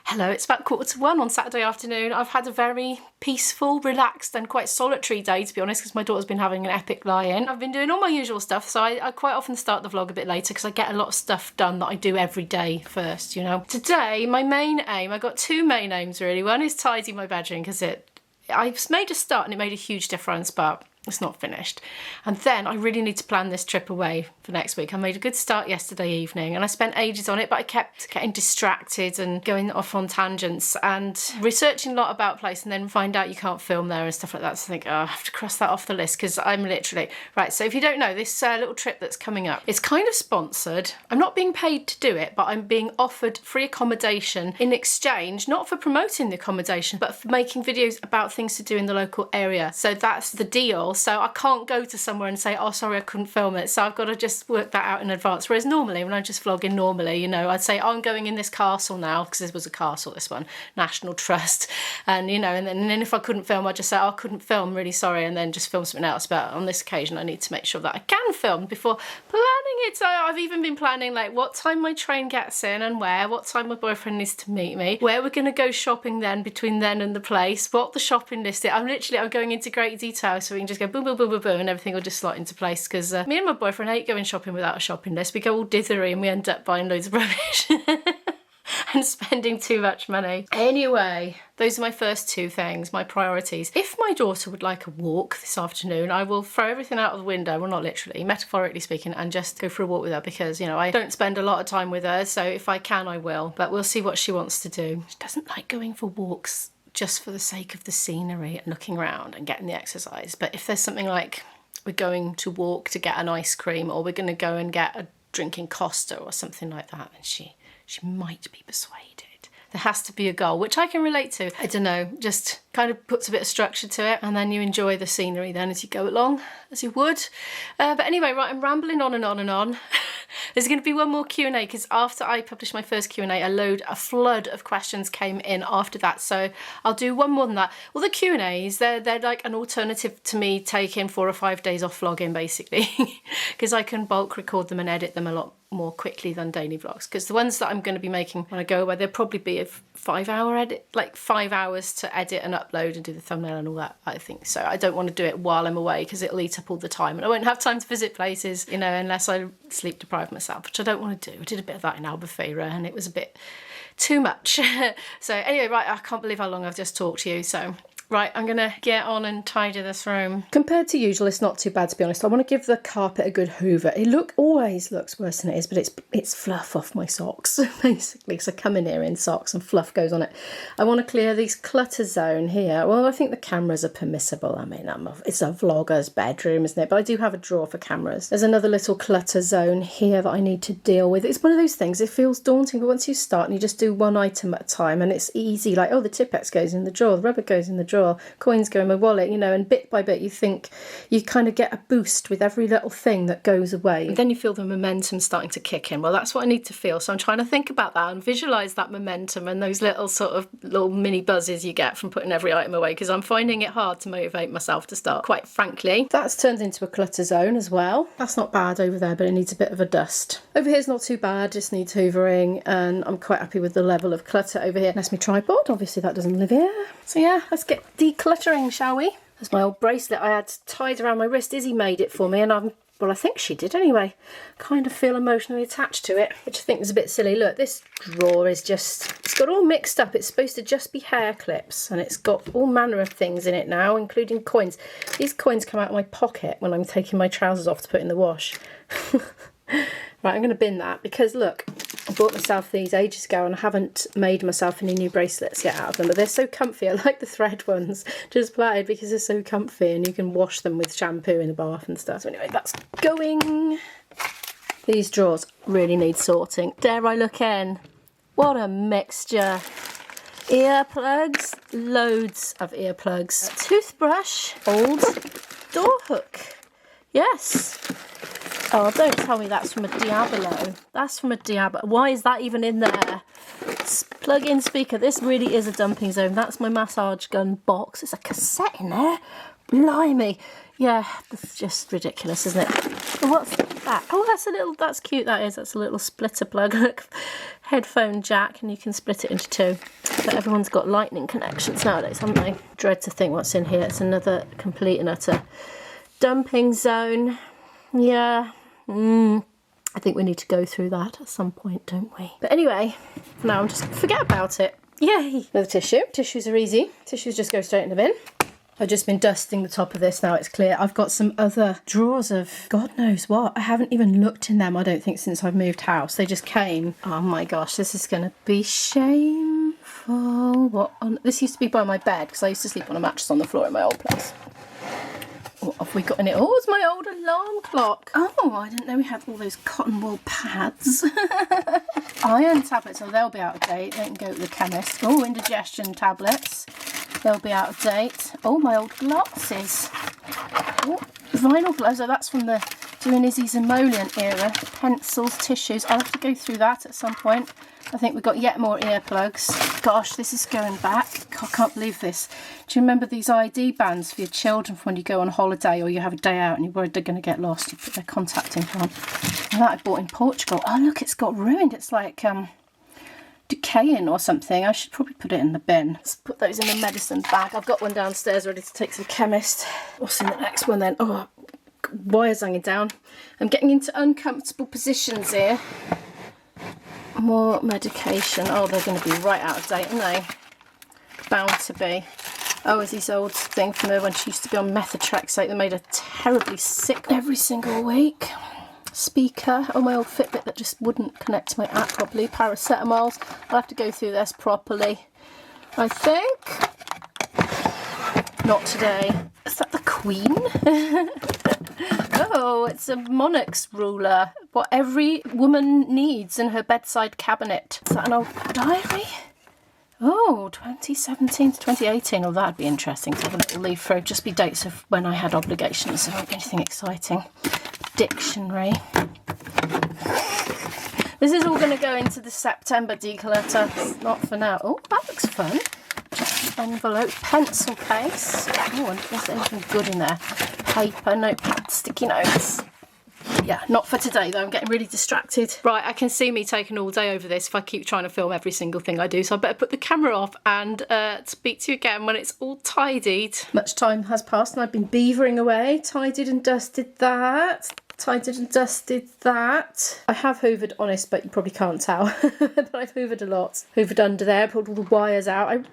Hello, it's about 1:15 on Saturday afternoon. I've had a very peaceful, relaxed and quite solitary day, to be honest, because my daughter's been having an epic lie-in. I've been doing all my usual stuff, so I quite often start the vlog a bit later because I get a lot of stuff done that I do every day first, you know. Today, my main aim, I got two main aims really. One is tidy my bedroom because I made a start and it made a huge difference, but it's not finished. And then I really need to plan this trip away for next week. I made a good start yesterday evening and I spent ages on it, but I kept getting distracted and going off on tangents and researching a lot about place and then find out you can't film there and stuff like that. So I think, oh, I have to cross that off the list because I'm literally... Right, so if you don't know, this little trip that's coming up, it's kind of sponsored. I'm not being paid to do it, but I'm being offered free accommodation in exchange, not for promoting the accommodation, but for making videos about things to do in the local area. So that's the deal. So I can't go to somewhere and say, oh, sorry, I couldn't film it. So I've got to just work that out in advance. Whereas normally, when I'm just vlogging normally, you know, I'd say, oh, I'm going in this castle now, because this was a castle, this one, National Trust. And, you know, and then if I couldn't film, I'd just say, oh, I couldn't film, really sorry, and then just film something else. But on this occasion, I need to make sure that I can film before planning it. So I've even been planning, like, what time my train gets in and where, what time my boyfriend needs to meet me, where we're going to go shopping then, between then and the place, what the shopping list is. I'm going into great detail so we can just go boom, boom, boom, boom, boom, and everything will just slot into place because me and my boyfriend hate going shopping without a shopping list. We go all dithery and we end up buying loads of rubbish and spending too much money. Anyway, those are my first two things, my priorities. If my daughter would like a walk this afternoon, I will throw everything out of the window, well, not literally, metaphorically speaking, and just go for a walk with her because, you know, I don't spend a lot of time with her, so if I can, I will. But we'll see what she wants to do. She doesn't like going for walks just for the sake of the scenery and looking around and getting the exercise. But if there's something like we're going to walk to get an ice cream or we're going to go and get a drink in Costa or something like that, then she might be persuaded. There has to be a goal, which I can relate to. I don't know, just kind of puts a bit of structure to it and then you enjoy the scenery then as you go along, as you would. But anyway, right, I'm rambling on and on and on. There's going to be one more Q&A because after I published my first Q&A, a flood of questions came in after that. So I'll do one more than that. Well, the Q&As, they're like an alternative to me taking 4 or 5 days off vlogging, basically, because I can bulk record them and edit them a lot more quickly than daily vlogs. Because the ones that I'm going to be making when I go away, they'll probably be a 5-hour edit, like 5 hours to edit and upload and do the thumbnail and all that, I think. So I don't want to do it while I'm away because it'll eat up all the time and I won't have time to visit places, you know, unless I sleep deprive myself, which I don't want to do. I did a bit of that in Albufeira and it was a bit too much. So anyway, right, I can't believe how long I've just talked to you. So right, I'm gonna get on and tidy this room. Compared to usual, it's not too bad, to be honest. I want to give the carpet a good hoover. It always looks worse than it is, but it's fluff off my socks, basically, because I come in here in socks and fluff goes on it. I want to clear this clutter zone here. Well, I think the cameras are permissible. I mean, it's a vlogger's bedroom, isn't it? But I do have a drawer for cameras. There's another little clutter zone here that I need to deal with. It's one of those things, it feels daunting, but once you start and you just do one item at a time and it's easy, like, oh, the Tipex goes in the drawer, the rubber goes in the drawer, coins go in my wallet, you know, and bit by bit you think you kind of get a boost with every little thing that goes away. And then you feel the momentum starting to kick in. Well, that's what I need to feel. So I'm trying to think about that and visualise that momentum and those little mini buzzes you get from putting every item away, because I'm finding it hard to motivate myself to start, quite frankly. That's turned into a clutter zone as well. That's not bad over there, but it needs a bit of a dust. Over here's not too bad, just needs hoovering, and I'm quite happy with the level of clutter over here. That's my tripod, obviously that doesn't live here. So yeah, let's get decluttering, shall we? There's my old bracelet I had tied around my wrist. Izzy made it for me and well, I think she did anyway. Kind of feel emotionally attached to it, which I think is a bit silly. Look, this drawer is just, it's got all mixed up. It's supposed to just be hair clips and it's got all manner of things in it now, including coins. These coins come out of my pocket when I'm taking my trousers off to put in the wash. Right, I'm going to bin that because look, I bought myself these ages ago and I haven't made myself any new bracelets yet out of them, but they're so comfy. I like the thread ones, just plaited, because they're so comfy and you can wash them with shampoo in the bath and stuff. So anyway, that's going. These drawers really need sorting. Dare I look in? What a mixture. Earplugs, loads of earplugs. Toothbrush, old door hook. Yes. Oh, don't tell me that's from a Diabolo. That's from a Diabolo. Why is that even in there? Plug-in speaker. This really is a dumping zone. That's my massage gun box. There's a cassette in there. Blimey. Yeah, that's just ridiculous, isn't it? What's that? Oh, that's cute, that is. That's a little splitter plug. Look, headphone jack, and you can split it into two. But everyone's got lightning connections nowadays, haven't they? Dread to think what's in here. It's another complete and utter dumping zone. Yeah. I think we need to go through that at some point, don't we? But anyway, for now I'm just forget about it. Yay! Another tissue. Tissues are easy. Tissues just go straight in the bin. I've just been dusting the top of this, now it's clear. I've got some other drawers of God knows what. I haven't even looked in them, I don't think, since I've moved house. They just came. Oh my gosh, this is going to be shameful. This used to be by my bed, because I used to sleep on a mattress on the floor in my old place. What have we got in it? Oh, it's my old alarm clock. Oh, I didn't know we had all those cotton wool pads. Iron tablets, oh, they'll be out of date. They can go to the chemist. Oh, indigestion tablets. They'll be out of date. Oh, my old glasses. Oh, vinyl gloves. Oh, that's from the doing Izzy's emollient era. Pencils, tissues. I'll have to go through that at some point. I think we've got yet more earplugs. Gosh, this is going back. I can't believe this. Do you remember these ID bands for your children from when you go on holiday or you have a day out and you're worried they're going to get lost? You put their contact info on. And that I bought in Portugal. Oh, look, it's got ruined. It's like decaying or something. I should probably put it in the bin. Let's put those in the medicine bag. I've got one downstairs ready to take to the chemist. What's in the next one then? Oh, wires hanging down. I'm getting into uncomfortable positions here. More medication. Oh, they're going to be right out of date, aren't they? Bound to be. Oh, is this old thing from her when she used to be on methotrexate that made her terribly sick every single week. Speaker. Oh, my old Fitbit that just wouldn't connect to my app properly. Paracetamols. I'll have to go through this properly, I think. Not today. Is that the Queen? Oh, it's a monarch's ruler. What every woman needs in her bedside cabinet. Is that an old diary? Oh, 2017 to 2018. Oh, that'd be interesting to have a little leaf through. Just be dates of when I had obligations. So not anything exciting. Dictionary. This is all going to go into the September declutter. Not for now. Oh, that looks fun. Envelope, pencil case. Oh, and is there anything good in there? Paper, notepad, sticky notes. Yeah, not for today though, I'm getting really distracted. Right, I can see me taking all day over this if I keep trying to film every single thing I do, so I better put the camera off and speak to you again when it's all tidied. Much time has passed and I've been beavering away, tidied and dusted that. Tidied and dusted that. I have hoovered, honest, but you probably can't tell. But I've hoovered a lot. Hoovered under there, pulled all the wires out. I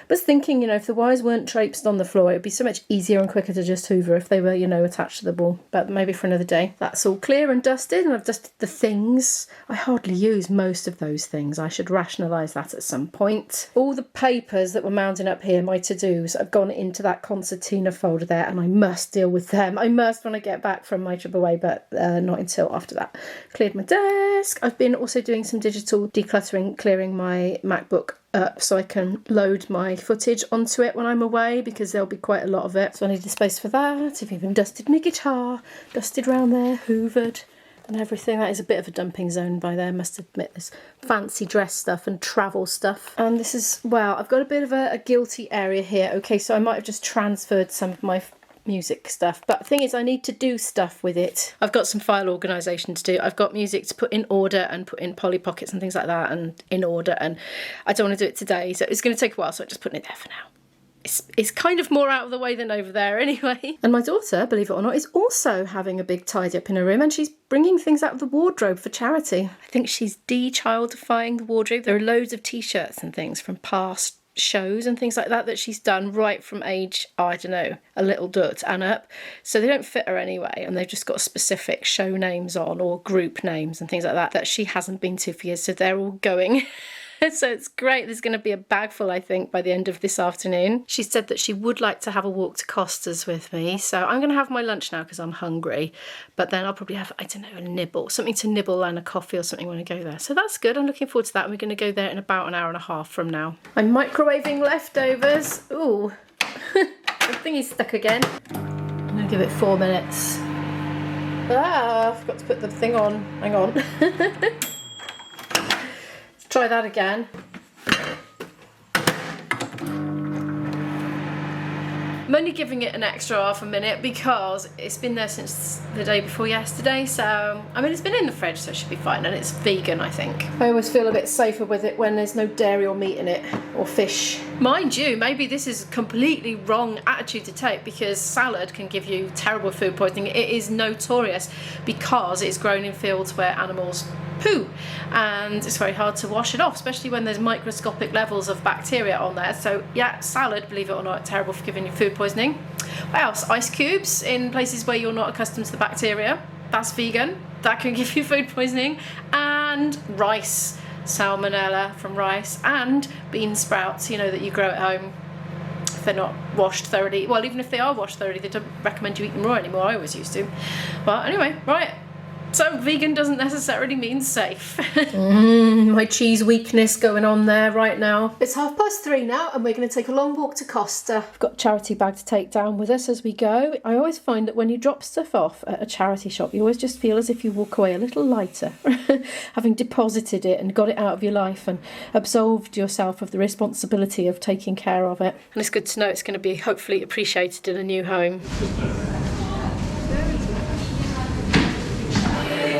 was thinking, you know, if the wires weren't traipsed on the floor, it would be so much easier and quicker to just hoover if they were, you know, attached to the wall. But maybe for another day. That's all clear and dusted, and I've dusted the things. I hardly use most of those things. I should rationalise that at some point. All the papers that were mounting up here, my to-dos, have gone into that concertina folder there, and I must deal with them. I must when I get back from my trip away, but not until after that. Cleared my desk. I've been also doing some digital decluttering, clearing my MacBook up so I can load my footage onto it when I'm away, because there'll be quite a lot of it. So I need the space for that. I've even dusted my guitar, dusted round there, hoovered and everything. That is a bit of a dumping zone by there, must admit. This fancy dress stuff and travel stuff. And this is, well, I've got a bit of a guilty area here. Okay, so I might have just transferred some of my music stuff, but the thing is I need to do stuff with it. I've got some file organisation to do. I've got music to put in order and put in Polly Pockets and things like that and in order, and I don't want to do it today, so it's going to take a while, so I'm just putting it there for now. It's kind of more out of the way than over there anyway. And my daughter, believe it or not, is also having a big tidy up in her room, and she's bringing things out of the wardrobe for charity. I think she's de-childifying the wardrobe. There are loads of t-shirts and things from past shows and things like that she's done right from age, I don't know, a little dut and up, so they don't fit her anyway, and they've just got specific show names on or group names and things like that she hasn't been to for years, so they're all going. So it's great. There's going to be a bag full, I think, by the end of this afternoon. She said that she would like to have a walk to Costa's with me, so I'm going to have my lunch now because I'm hungry, but then I'll probably have, I don't know, a nibble, something to nibble and a coffee or something when I go there. So that's good. I'm looking forward to that. We're going to go there in about an hour and a half from now. I'm microwaving leftovers. Ooh, the thingy's stuck again. I'm going to give it 4 minutes. Ah, I forgot to put the thing on. Hang on. Try that again. I'm only giving it an extra half a minute because it's been there since the day before yesterday, so I mean it's been in the fridge, so it should be fine, and it's vegan, I think. I always feel a bit safer with it when there's no dairy or meat in it, or fish. Mind you, maybe this is a completely wrong attitude to take, because salad can give you terrible food poisoning. It is notorious because it's grown in fields where animals poo, and it's very hard to wash it off, especially when there's microscopic levels of bacteria on there. So yeah, salad, believe it or not, terrible for giving you food poisoning. What else? Ice cubes in places where you're not accustomed to the bacteria, that's vegan, that can give you food poisoning. And rice, salmonella from rice, and bean sprouts, you know, that you grow at home. If they're not washed thoroughly, well, even if they are washed thoroughly, they don't recommend you eat them raw anymore. I always used to. But anyway, right. So vegan doesn't necessarily mean safe. My cheese weakness going on there right now. It's 3:30 now, and we're going to take a long walk to Costa. I've got a charity bag to take down with us as we go. I always find that when you drop stuff off at a charity shop, you always just feel as if you walk away a little lighter, having deposited it and got it out of your life and absolved yourself of the responsibility of taking care of it. And it's good to know it's going to be hopefully appreciated in a new home.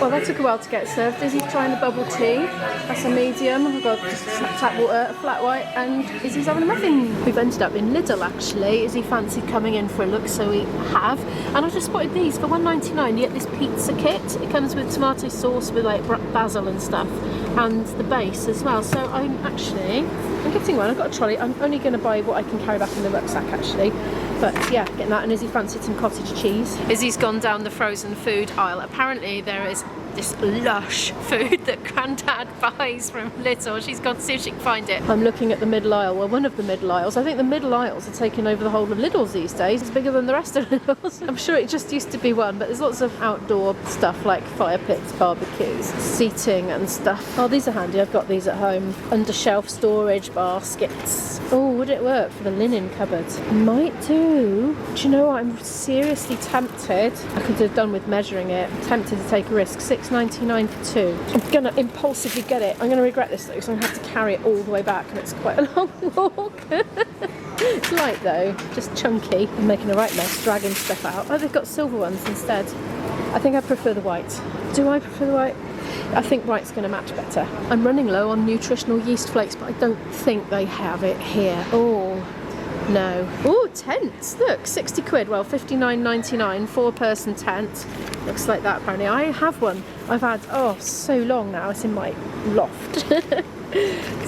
Well, that took a while to get served. Izzy's trying the bubble tea. That's a medium. We've got just tap water, a flat white, and Izzy's having a muffin. We've ended up in Lidl actually. Izzy fancied coming in for a look, so we have. And I just spotted these for £1.99. You get this pizza kit. It comes with tomato sauce with like basil and stuff, and the base as well. So I'm getting one. I've got a trolley. I'm only going to buy what I can carry back in the rucksack actually. But yeah, getting that, and Izzy fancied some cottage cheese. Izzy's gone down the frozen food aisle. Apparently there is this lush food that Grandad buys from Lidl. She's gone to see if she can find it. I'm looking at the middle aisle, well, one of the middle aisles. I think the middle aisles are taking over the whole of Lidl's these days. It's bigger than the rest of Lidl's. I'm sure it just used to be one, but there's lots of outdoor stuff like fire pits, barbecues, seating and stuff. Oh, these are handy. I've got these at home. Under shelf storage baskets. Oh, would it work for the linen cupboard? Might do. Do you know what? I'm seriously tempted. I could have done with measuring it. I'm tempted to take a risk. £6.99 for two. I'm gonna impulsively get it. I'm gonna regret this though, because I'm gonna have to carry it all the way back, and it's quite a long walk. It's light though, just chunky. I'm making a right mess, dragging stuff out. Oh, they've got silver ones instead. I think I prefer the white. Do I prefer the white? I think white's going to match better. I'm running low on nutritional yeast flakes, but I don't think they have it here. Oh, no. Oh, tents. Look, 60 quid. Well, 59.99, 4-person tent. Looks like that apparently. I have one. I've had, so long now. It's in my loft.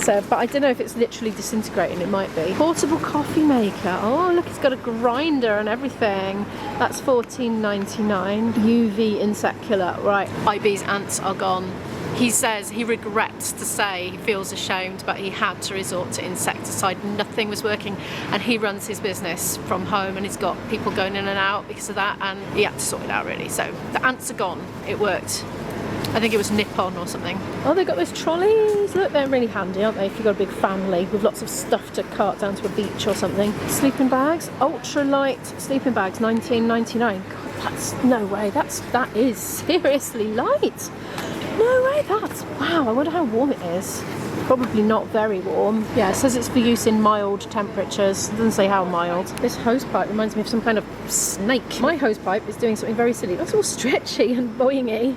So, but I don't know if it's literally disintegrating. It might be. Portable coffee maker. Oh, look, it's got a grinder and everything. That's $14.99. UV insect killer. Right, IB's ants are gone. He says he regrets to say he feels ashamed, but he had to resort to insecticide. Nothing was working, and he runs his business from home, and he's got people going in and out because of that, and he had to sort it out really. So the ants are gone. It worked. I think it was Nippon or something. Oh, they've got those trolleys. Look, they're really handy, aren't they, if you've got a big family with lots of stuff to cart down to a beach or something. Sleeping bags, ultra light sleeping bags, $19.99. God, that's no way. That is seriously light. No way, wow, I wonder how warm it is. Probably not very warm. Yeah, it says it's for use in mild temperatures. It doesn't say how mild. This hose pipe reminds me of some kind of snake. My hose pipe is doing something very silly. That's all stretchy and boingy.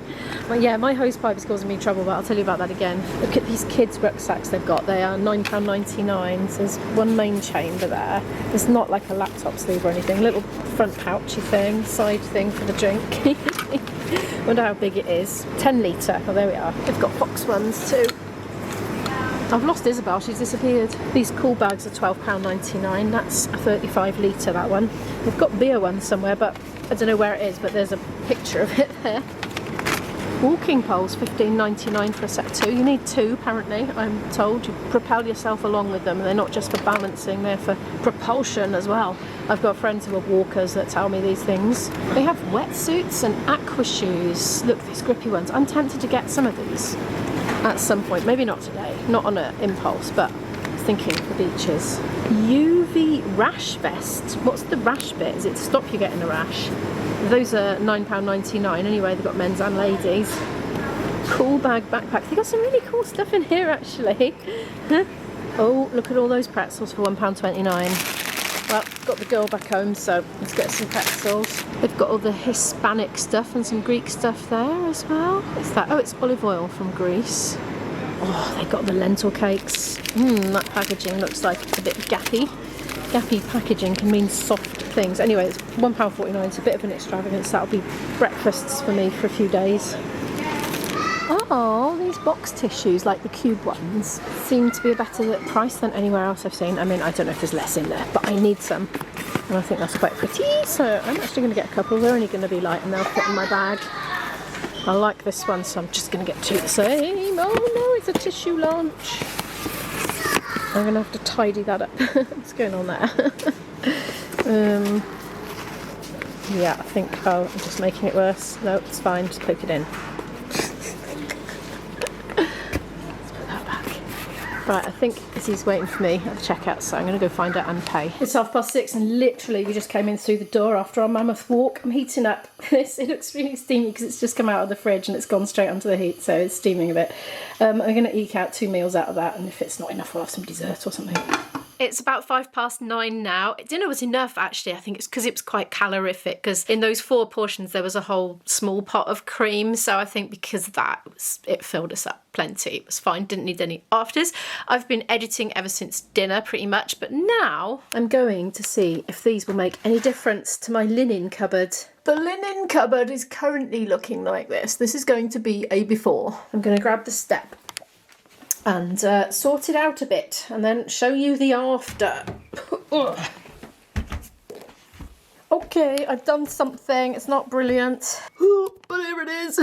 But yeah, my hose pipe is causing me trouble, but I'll tell you about that again. Look at these kids' rucksacks they've got. They are £9.99. So there's one main chamber there. There's not like a laptop sleeve or anything. Little front pouchy thing, side thing for the drink. Wonder how big it is. 10 litre. Oh, there we are. They've got box ones too. I've lost Isabel, she's disappeared. These cool bags are £12.99, that's a 35 litre, that one. They've got beer ones somewhere, but I don't know where it is, but there's a picture of it there. Walking poles, £15.99 for a set of two. You need two, apparently, I'm told. You propel yourself along with them. They're not just for balancing, they're for propulsion as well. I've got friends who are walkers that tell me these things. They have wetsuits and aqua shoes. Look, these grippy ones. I'm tempted to get some of these at some point. Maybe not today, not on an impulse, but thinking for beaches. UV rash vest. What's the rash bit? Is it to stop you getting a rash? Those are £9.99 anyway. They've got men's and ladies. Cool bag backpack. They've got some really cool stuff in here actually. Oh, look at all those pretzels for £1.29. Well, got the girl back home, so let's get some pretzels. They've got all the Hispanic stuff and some Greek stuff there as well. What's that? Oh, it's olive oil from Greece. Oh, they got the lentil cakes. That packaging looks like a bit gappy. Gappy packaging can mean soft things. Anyway, it's £1.49. It's a bit of an extravagance. That'll be breakfasts for me for a few days. Oh, these box tissues, like the cube ones, seem to be a better price than anywhere else I've seen. I mean, I don't know if there's less in there, but I need some. And I think that's quite pretty. So I'm actually going to get a couple. They're only going to be light and they'll fit in my bag. I like this one, so I'm just going to get two the same. Oh no, it's a tissue lunch. I'm going to have to tidy that up. What's going on there? Yeah, I think, I'm just making it worse. No, it's fine, just poke it in. Right, I think Izzy's waiting for me at the checkout, so I'm going to go find her and pay. It's 6:30 and literally we just came in through the door after our mammoth walk. I'm heating up this. It looks really steamy because it's just come out of the fridge and it's gone straight onto the heat, so it's steaming a bit. I'm going to eke out 2 meals out of that, and if it's not enough, I'll have some dessert or something. It's about 9:05 now. Dinner was enough, actually. I think it's because it was quite calorific, because in those 4 portions there was a whole small pot of cream, so I think because of that it filled us up plenty. It was fine, didn't need any afters. I've been editing ever since dinner pretty much, but now I'm going to see if these will make any difference to my linen cupboard. The linen cupboard is currently looking like this. This is going to be a before. I'm going to grab the step and sort it out a bit and then show you the after. Okay, I've done something. It's not brilliant, but here it is.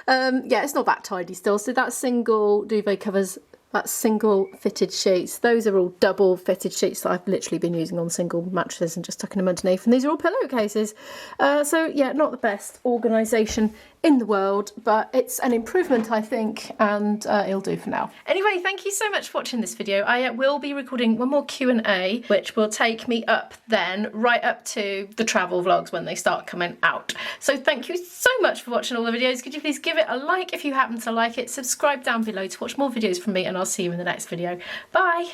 Yeah, it's not that tidy still. So that single duvet covers that single fitted sheets. Those are all double fitted sheets that I've literally been using on single mattresses and just tucking them underneath. And these are all pillowcases. So yeah, not the best organisation in the world, but it's an improvement, I think, and it'll do for now. Anyway, thank you so much for watching this video. I will be recording one more Q&A, which will take me up then, right up to the travel vlogs when they start coming out. So thank you so much for watching all the videos. Could you please give it a like if you happen to like it, subscribe down below to watch more videos from me, and I'll see you in the next video. Bye!